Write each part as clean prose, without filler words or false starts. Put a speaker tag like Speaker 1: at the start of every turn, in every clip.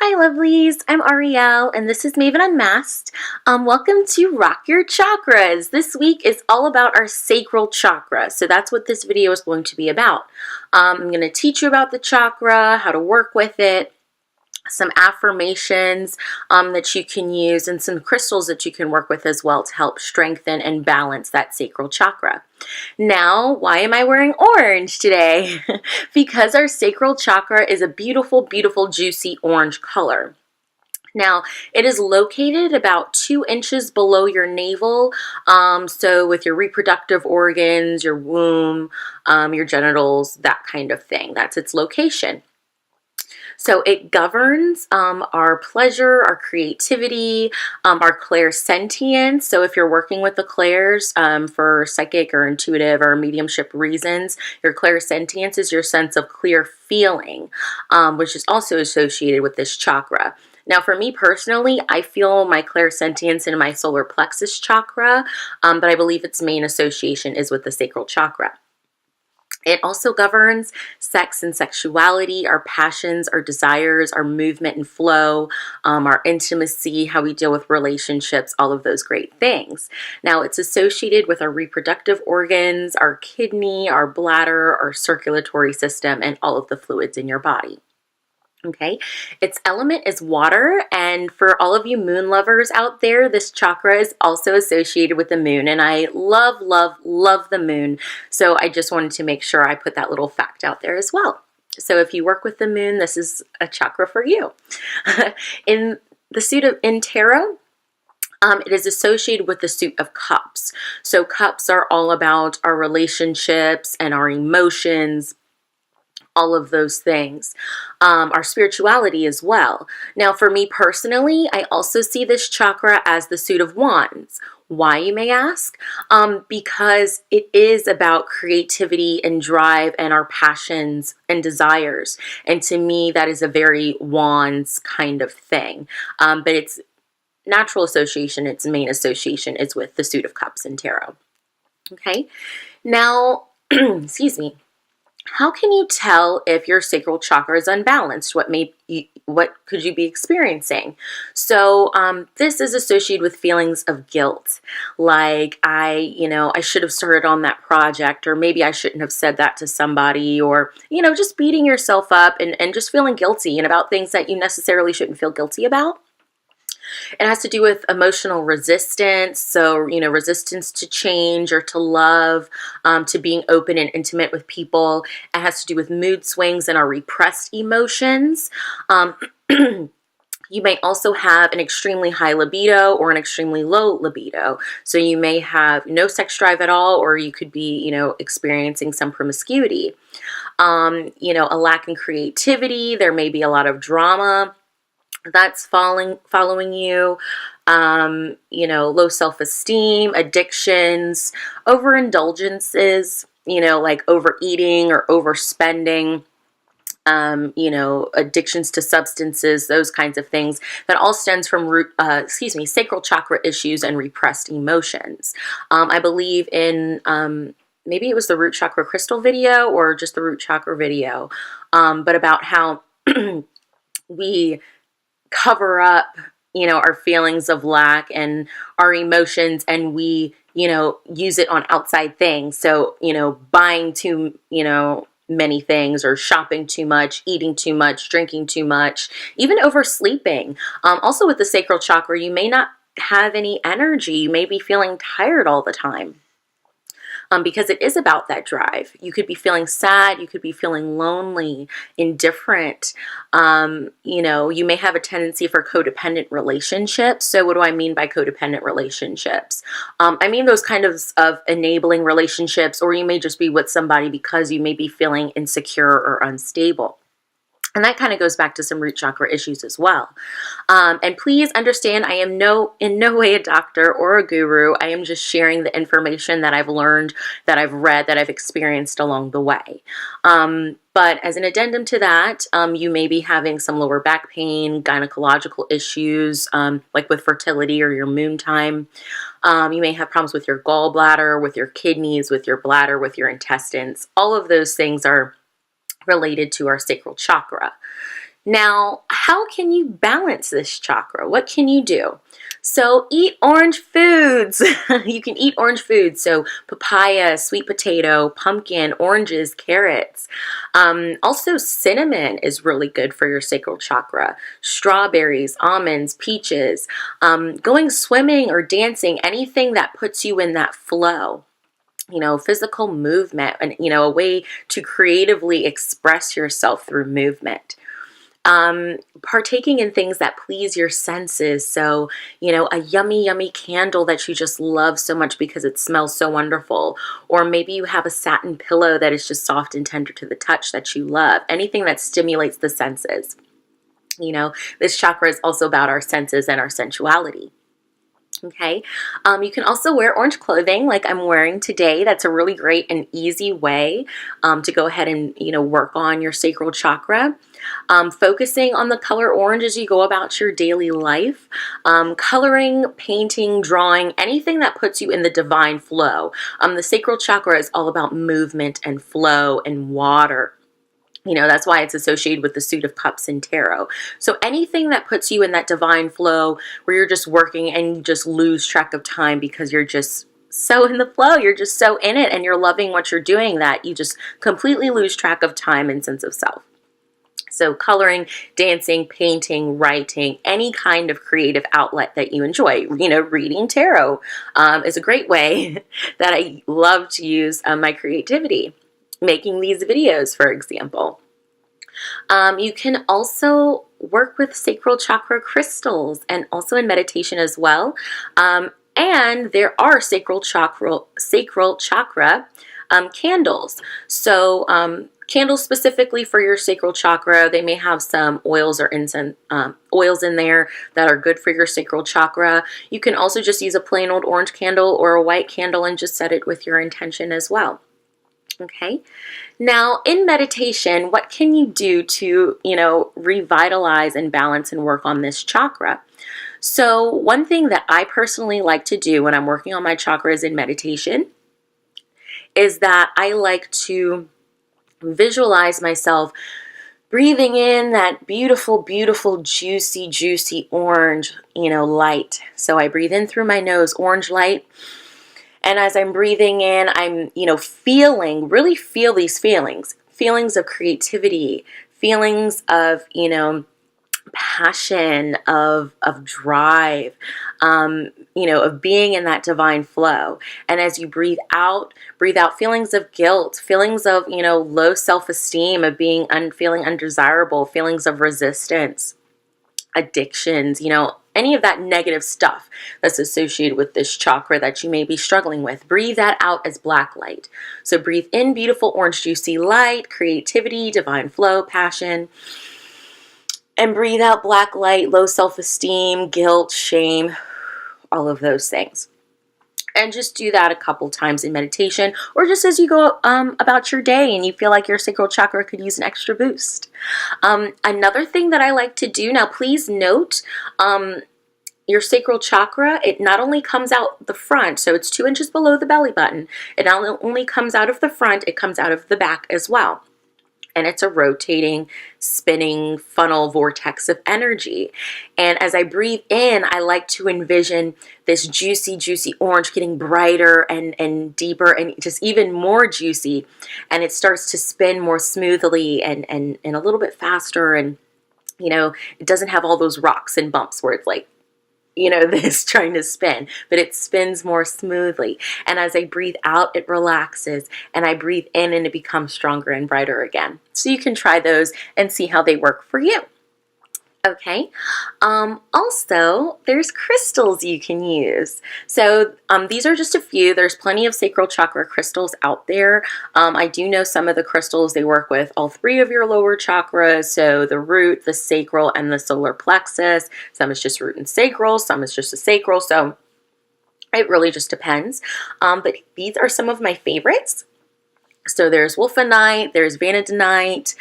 Speaker 1: Hi lovelies, I'm Ariel and this is Maven Unmasked. Welcome to Rock Your Chakras. This week is all about our sacral chakra, so that's what this video is going to be about. I'm going to teach you about the chakra, how to work with it, some affirmations that you can use, and some crystals that you can work with as well to help strengthen and balance that sacral chakra. Now, why am I wearing orange today? Because our sacral chakra is a beautiful, beautiful, juicy orange color. Now, it is located about 2 inches below your navel, so with your reproductive organs, your womb, your genitals, that kind of thing. That's its location. So it governs our pleasure, our creativity, our clairsentience. So if you're working with the clairs for psychic or intuitive or mediumship reasons, your clairsentience is your sense of clear feeling, which is also associated with this chakra. Now, for me personally, I feel my clairsentience in my solar plexus chakra, but I believe its main association is with the sacral chakra. It also governs sex and sexuality, our passions, our desires, our movement and flow, our intimacy, how we deal with relationships, all of those great things. Now, it's associated with our reproductive organs, our kidney, our bladder, our circulatory system, and all of the fluids in your body. Okay, its element is water, and for all of you moon lovers out there, this chakra is also associated with the moon, and I love, love, love the moon, so I just wanted to make sure I put that little fact out there as well. So if you work with the moon, this is a chakra for you. In tarot, it is associated with the suit of cups. So cups are all about our relationships and our emotions, all of those things, our spirituality as well. Now, for me personally, I also see this chakra as the suit of wands. Why, you may ask? Because it is about creativity and drive and our passions and desires. And to me, that is a very wands kind of thing. But its natural association, its main association is with the suit of cups in tarot. Okay, now, excuse me. How can you tell if your sacral chakra is unbalanced? What could you be experiencing? So this is associated with feelings of guilt, like I should have started on that project, or maybe I shouldn't have said that to somebody, or just beating yourself up and just feeling guilty and about things that you necessarily shouldn't feel guilty about. It has to do with emotional resistance, so, resistance to change or to love, to being open and intimate with people. It has to do with mood swings and our repressed emotions. You may also have an extremely high libido or an extremely low libido. So you may have no sex drive at all, or you could be, experiencing some promiscuity. A lack in creativity. There may be a lot of drama that's following you, low self-esteem, addictions, overindulgences, like overeating or overspending, addictions to substances, those kinds of things. That all stems from sacral chakra issues and repressed emotions. I believe in maybe it was the root chakra crystal video or just the root chakra video, but about how we cover up, our feelings of lack and our emotions, and we, use it on outside things. So, buying too, many things, or shopping too much, eating too much, drinking too much, even oversleeping. Also with the sacral chakra, you may not have any energy. You may be feeling tired all the time. Because it is about that drive. You could be feeling sad, you could be feeling lonely, indifferent. You may have a tendency for codependent relationships. So what do I mean by codependent relationships? I mean those kind of enabling relationships, or you may just be with somebody because you may be feeling insecure or unstable. And that kind of goes back to some root chakra issues as well. And please understand, I am in no way a doctor or a guru. I am just sharing the information that I've learned, that I've read, that I've experienced along the way. But as an addendum to that, you may be having some lower back pain, gynecological issues, like with fertility or your moon time. You may have problems with your gallbladder, with your kidneys, with your bladder, with your intestines. All of those things are related to our sacral chakra. Now, how can you balance this chakra? What can you do? So eat orange foods. You can eat orange foods. So papaya, sweet potato, pumpkin, oranges, carrots. Also cinnamon is really good for your sacral chakra. Strawberries, almonds, peaches, going swimming or dancing, anything that puts you in that flow. You know, physical movement and, you know, a way to creatively express yourself through movement. Partaking in things that please your senses. So, you know, a yummy, yummy candle that you just love so much because it smells so wonderful. Or maybe you have a satin pillow that is just soft and tender to the touch that you love. Anything that stimulates the senses. You know, this chakra is also about our senses and our sensuality. Okay, you can also wear orange clothing like I'm wearing today. That's a really great and easy way to go ahead and, you know, work on your sacral chakra. Focusing on the color orange as you go about your daily life. Coloring, painting, drawing, anything that puts you in the divine flow. The sacral chakra is all about movement and flow and water. You know, that's why it's associated with the Suit of Cups in tarot. So anything that puts you in that divine flow where you're just working and you just lose track of time because you're just so in the flow, you're just so in it and you're loving what you're doing that you just completely lose track of time and sense of self. So coloring, dancing, painting, writing, any kind of creative outlet that you enjoy. You know, reading tarot is a great way that I love to use my creativity. Making these videos, for example. You can also work with sacral chakra crystals and also in meditation as well. And there are sacral chakra candles. So candles specifically for your sacral chakra, they may have some oils or incense oils in there that are good for your sacral chakra. You can also just use a plain old orange candle or a white candle and just set it with your intention as well. Okay, now in meditation, what can you do to, you know, revitalize and balance and work on this chakra? So one thing that I personally like to do when I'm working on my chakras in meditation is that I like to visualize myself breathing in that beautiful, beautiful, juicy, juicy orange, you know, light. So I breathe in through my nose, orange light. And as I'm breathing in, I'm, you know, really feel these feelings of creativity, feelings of, you know, passion, of drive, you know, of being in that divine flow. And as you breathe out feelings of guilt, feelings of, you know, low self-esteem, of being feeling undesirable, feelings of resistance, addictions, you know, any of that negative stuff that's associated with this chakra that you may be struggling with. Breathe that out as black light. So breathe in beautiful orange juicy light, creativity, divine flow, passion. And breathe out black light, low self-esteem, guilt, shame, all of those things. And just do that a couple times in meditation or just as you go about your day and you feel like your sacral chakra could use an extra boost. Another thing that I like to do, now please note, your sacral chakra, it not only comes out the front, so it's 2 inches below the belly button. It not only comes out of the front, it comes out of the back as well. And it's a rotating, spinning funnel vortex of energy. And as I breathe in, I like to envision this juicy, juicy orange getting brighter and deeper and just even more juicy. And it starts to spin more smoothly and a little bit faster. And, you know, it doesn't have all those rocks and bumps where it's like, you know, this trying to spin, but it spins more smoothly. And as I breathe out, it relaxes, and I breathe in and it becomes stronger and brighter again. So you can try those and see how they work for you. Okay. Also, there's crystals you can use. So these are just a few. There's plenty of sacral chakra crystals out there. I do know some of the crystals, they work with all 3 of your lower chakras. So the root, the sacral, and the solar plexus. Some is just root and sacral. Some is just a sacral. So it really just depends. But these are some of my favorites. So there's wolfenite, there's vanadinite,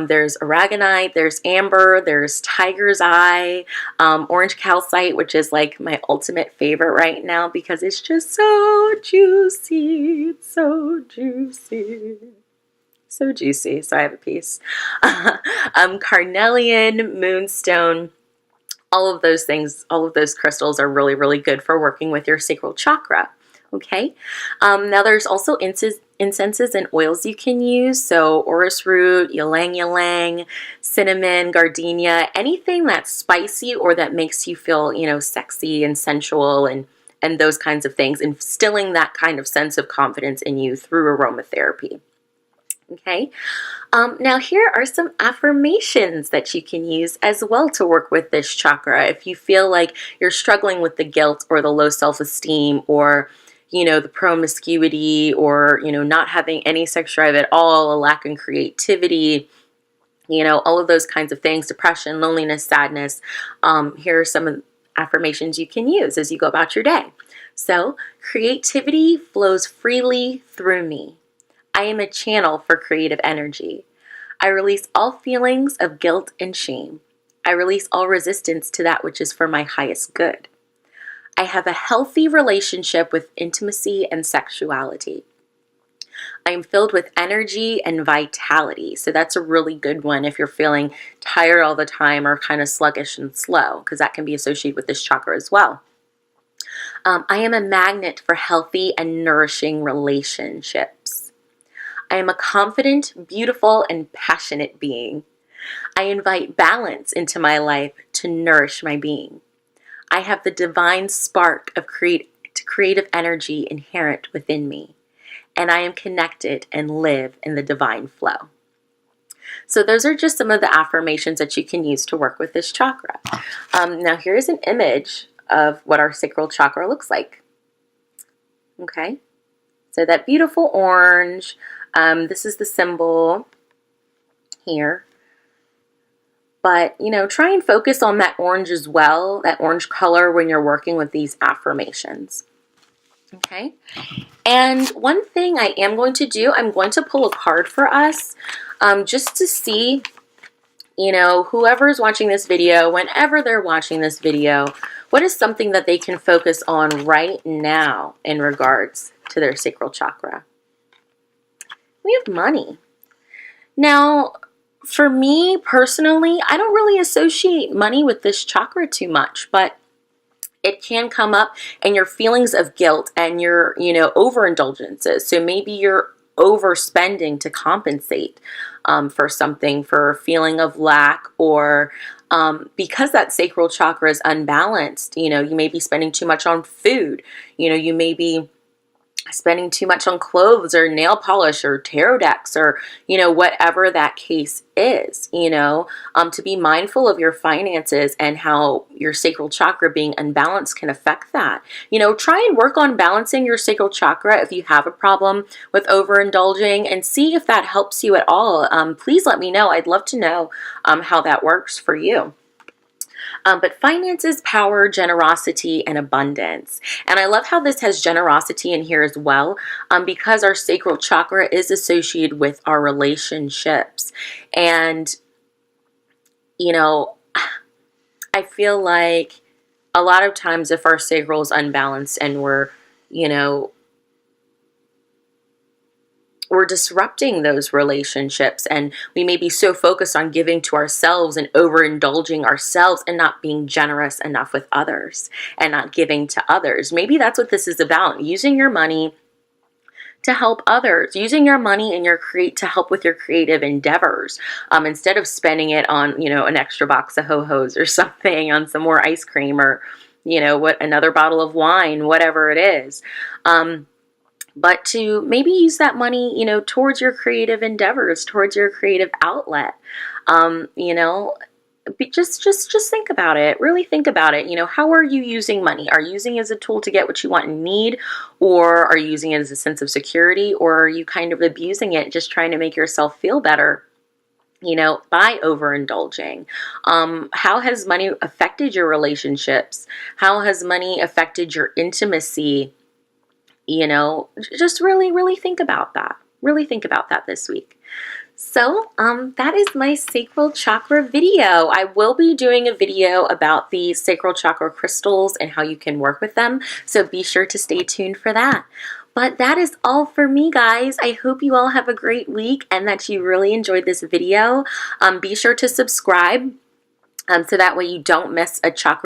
Speaker 1: there's aragonite, there's amber, there's tiger's eye, orange calcite, which is like my ultimate favorite right now because it's just so juicy. It's so juicy. So juicy. So I have a piece. Carnelian, moonstone, all of those things, all of those crystals are really, really good for working with your sacral chakra. Okay. Now there's also incenses and oils you can use. So orris root, ylang ylang, cinnamon, gardenia, anything that's spicy or that makes you feel, you know, sexy and sensual and those kinds of things, instilling that kind of sense of confidence in you through aromatherapy. Okay, now here are some affirmations that you can use as well to work with this chakra. If you feel like you're struggling with the guilt or the low self-esteem or, you know, the promiscuity or, you know, not having any sex drive at all, a lack in creativity, you know, all of those kinds of things, depression, loneliness, sadness, here are some of the affirmations you can use as you go about your day. So, creativity flows freely through me. I am a channel for creative energy. I release all feelings of guilt and shame. I release all resistance to that which is for my highest good. I have a healthy relationship with intimacy and sexuality. I am filled with energy and vitality. So that's a really good one if you're feeling tired all the time or kind of sluggish and slow, because that can be associated with this chakra as well. I am a magnet for healthy and nourishing relationships. I am a confident, beautiful, and passionate being. I invite balance into my life to nourish my being. I have the divine spark of creative energy inherent within me, and I am connected and live in the divine flow. So those are just some of the affirmations that you can use to work with this chakra. Now here's an image of what our sacral chakra looks like. Okay, so that beautiful orange. This is the symbol here. But, you know, try and focus on that orange as well, that orange color when you're working with these affirmations. Okay. And one thing I am going to do, I'm going to pull a card for us just to see, you know, whoever's watching this video, whenever they're watching this video, what is something that they can focus on right now in regards to their sacral chakra? We have money. Now, for me personally, I don't really associate money with this chakra too much, but it can come up in your feelings of guilt and your, you know, overindulgences. So maybe you're overspending to compensate for something, for a feeling of lack, or because that sacral chakra is unbalanced, you know, you may be spending too much on food. You know, you may be spending too much on clothes or nail polish or tarot decks or, you know, whatever that case is, you know, to be mindful of your finances and how your sacral chakra being unbalanced can affect that. You know, try and work on balancing your sacral chakra if you have a problem with overindulging and see if that helps you at all. Please let me know. I'd love to know how that works for you. But finances, power, generosity, and abundance. And I love how this has generosity in here as well, because our sacral chakra is associated with our relationships. And, you know, I feel like a lot of times if our sacral is unbalanced and we're, you know, we're disrupting those relationships, and we may be so focused on giving to ourselves and overindulging ourselves and not being generous enough with others and not giving to others. Maybe that's what this is about, using your money to help others, using your money and to help with your creative endeavors, instead of spending it on, you know, an extra box of ho-hos or something, on some more ice cream or, you know, another bottle of wine, whatever it is. But to maybe use that money, you know, towards your creative endeavors, towards your creative outlet. You know, just think about it. Really think about it. You know, how are you using money? Are you using it as a tool to get what you want and need? Or are you using it as a sense of security? Or are you kind of abusing it, just trying to make yourself feel better, you know, by overindulging? How has money affected your relationships? How has money affected your intimacy? You know, just really, really think about that. Really think about that this week. So that is my sacral chakra video. I will be doing a video about the sacral chakra crystals and how you can work with them. So be sure to stay tuned for that. But that is all for me, guys. I hope you all have a great week and that you really enjoyed this video. Be sure to subscribe so that way you don't miss a chakra